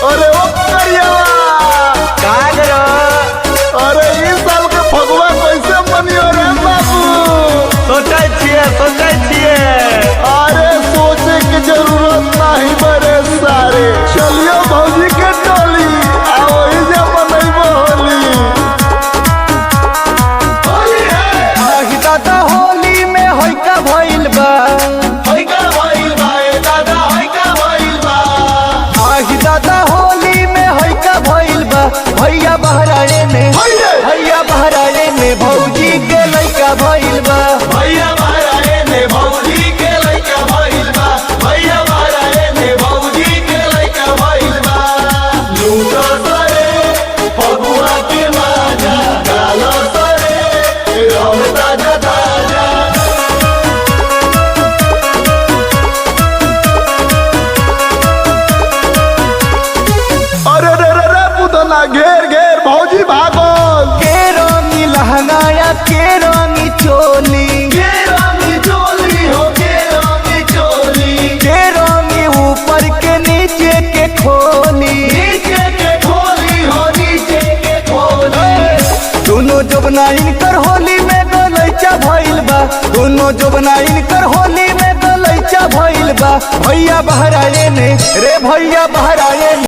अरे ओ करियावा का करो? अरे इस साल के फगुआ कैसे मनियो रे बाबू? सोचे छिए अरे सोचे की जरूरत नहीं बड़े सारे चलियो भौजी के टोली आ वही जे मनैबो होली आही दादा होली में होई का भइल बा ए दादा होई का भइल बा आही दादा होली में होई का भइल बा भैया बहराड़े में भौजी के लइका भइल बा भैया बहराए ने भौजी के लइका भइल बा भैया बहराए ने भौजी के लइका भइल बा लूटा सरे फगुआ के माजा गालो सरे रहो ताजा ताजा अरे रे रे रे पुतना घेर घेर भौजी भागल के रंगी लहंगाया के रंगी चोली के रंगी चोली हो के रंगी चोली के रंगी ऊपर के नीचे के खोली नीचे के खोली हो नीचे के खोली दोनों जोबना इनकर होली में गलैचा भइल बा दोनों जोबना इनकर होली में गलैचा भइल बा भैया बहराए ने रे भैया बहराए ने